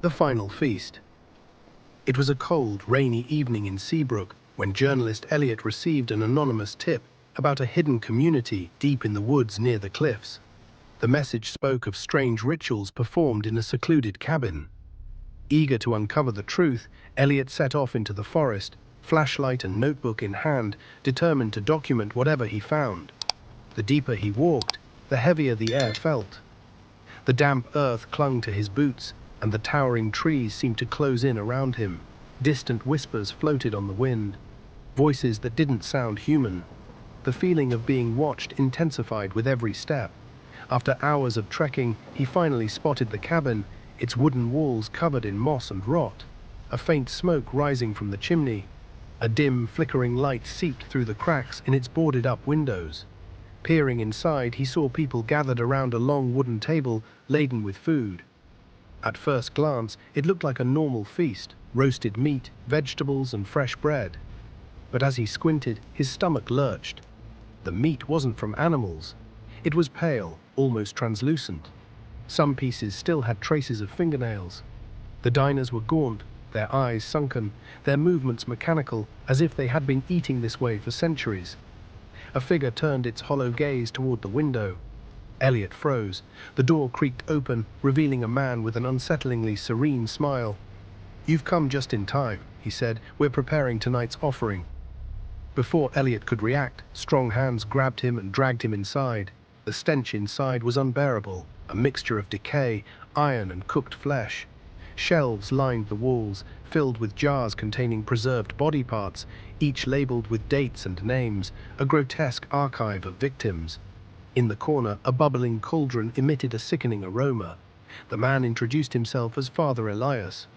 The final feast. It was a cold, rainy evening in Seabrook when journalist Elliot received an anonymous tip about a hidden community deep in the woods near the cliffs. The message spoke of strange rituals performed in a secluded cabin. Eager to uncover the truth, Elliot set off into the forest, flashlight and notebook in hand, determined to document whatever he found. The deeper he walked, the heavier the air felt. The damp earth clung to his boots, and the towering trees seemed to close in around him. Distant whispers floated on the wind, voices that didn't sound human. The feeling of being watched intensified with every step. After hours of trekking, he finally spotted the cabin, its wooden walls covered in moss and rot, a faint smoke rising from the chimney. A dim, flickering light seeped through the cracks in its boarded-up windows. Peering inside, he saw people gathered around a long wooden table laden with food. At first glance, it looked like a normal feast: roasted meat, vegetables, and fresh bread. But as he squinted, his stomach lurched. The meat wasn't from animals. It was pale, almost translucent. Some pieces still had traces of fingernails. The diners were gaunt, their eyes sunken, their movements mechanical, as if they had been eating this way for centuries. A figure turned its hollow gaze toward the window. Elliot froze. The door creaked open, revealing a man with an unsettlingly serene smile. "You've come just in time," he said. "We're preparing tonight's offering." Before Elliot could react, strong hands grabbed him and dragged him inside. The stench inside was unbearable, a mixture of decay, iron, and cooked flesh. Shelves lined the walls, filled with jars containing preserved body parts, each labeled with dates and names, a grotesque archive of victims. In the corner, a bubbling cauldron emitted a sickening aroma. The man introduced himself as Father Elias.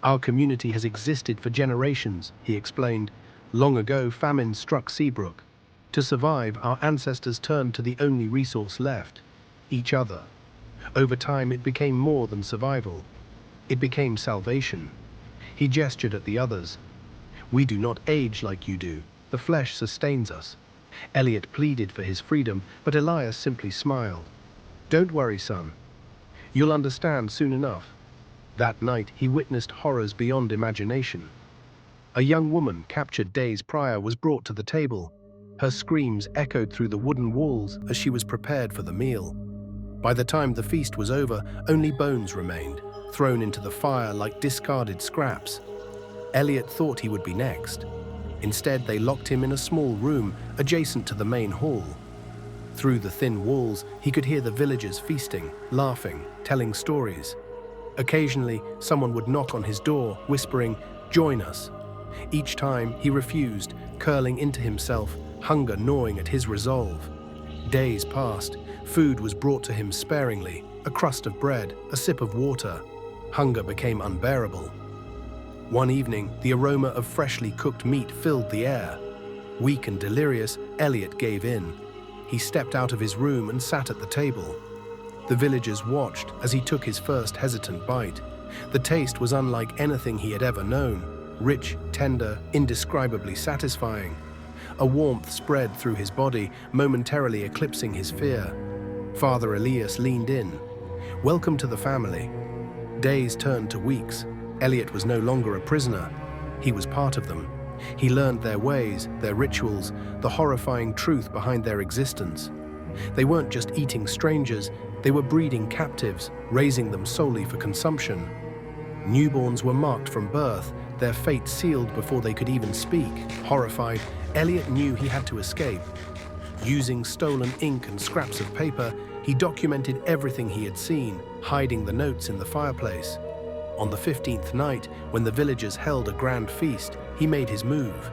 "Our community has existed for generations," he explained. "Long ago, famine struck Seabrook. To survive, our ancestors turned to the only resource left: each other. Over time, it became more than survival. It became salvation." He gestured at the others. "We do not age like you do. The flesh sustains us." Elliot pleaded for his freedom, but Elias simply smiled. "Don't worry, son. You'll understand soon enough." That night, he witnessed horrors beyond imagination. A young woman, captured days prior, was brought to the table. Her screams echoed through the wooden walls as she was prepared for the meal. By the time the feast was over, only bones remained, thrown into the fire like discarded scraps. Elliot thought he would be next. Instead, they locked him in a small room adjacent to the main hall. Through the thin walls, he could hear the villagers feasting, laughing, telling stories. Occasionally, someone would knock on his door, whispering, "Join us." Each time, he refused, curling into himself, hunger gnawing at his resolve. Days passed. Food was brought to him sparingly: a crust of bread, a sip of water. Hunger became unbearable. One evening, the aroma of freshly cooked meat filled the air. Weak and delirious, Elliot gave in. He stepped out of his room and sat at the table. The villagers watched as he took his first hesitant bite. The taste was unlike anything he had ever known: rich, tender, indescribably satisfying. A warmth spread through his body, momentarily eclipsing his fear. Father Elias leaned in. "Welcome to the family." Days turned to weeks. Elliot was no longer a prisoner. He was part of them. He learned their ways, their rituals, the horrifying truth behind their existence. They weren't just eating strangers, they were breeding captives, raising them solely for consumption. Newborns were marked from birth, their fate sealed before they could even speak. Horrified, Elliot knew he had to escape. Using stolen ink and scraps of paper, he documented everything he had seen, hiding the notes in the fireplace. On the 15th night, when the villagers held a grand feast, he made his move.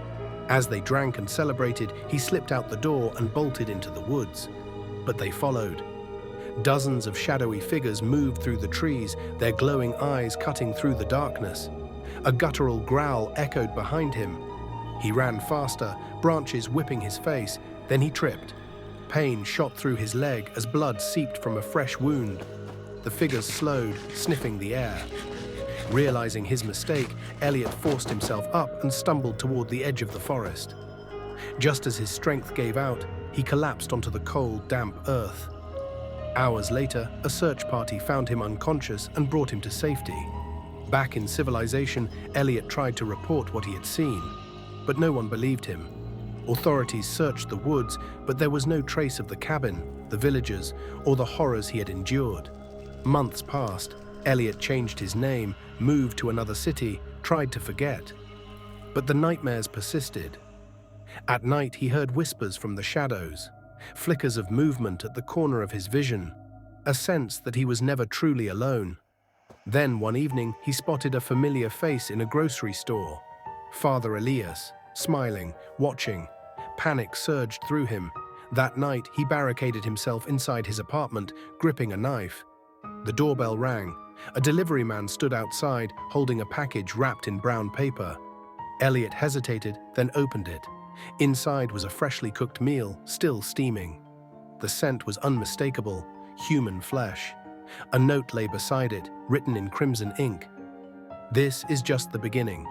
As they drank and celebrated, he slipped out the door and bolted into the woods. But they followed. Dozens of shadowy figures moved through the trees, their glowing eyes cutting through the darkness. A guttural growl echoed behind him. He ran faster, branches whipping his face. Then he tripped. Pain shot through his leg as blood seeped from a fresh wound. The figures slowed, sniffing the air. Realizing his mistake, Elliot forced himself up and stumbled toward the edge of the forest. Just as his strength gave out, he collapsed onto the cold, damp earth. Hours later, a search party found him unconscious and brought him to safety. Back in civilization, Elliot tried to report what he had seen, but no one believed him. Authorities searched the woods, but there was no trace of the cabin, the villagers, or the horrors he had endured. Months passed. Elliot changed his name, moved to another city, tried to forget. But the nightmares persisted. At night, he heard whispers from the shadows, flickers of movement at the corner of his vision, a sense that he was never truly alone. Then, one evening, he spotted a familiar face in a grocery store. Father Elias, smiling, watching. Panic surged through him. That night, he barricaded himself inside his apartment, gripping a knife. The doorbell rang. A delivery man stood outside, holding a package wrapped in brown paper. Elliot hesitated, then opened it. Inside was a freshly cooked meal, still steaming. The scent was unmistakable, human flesh. A note lay beside it, written in crimson ink. "This is just the beginning.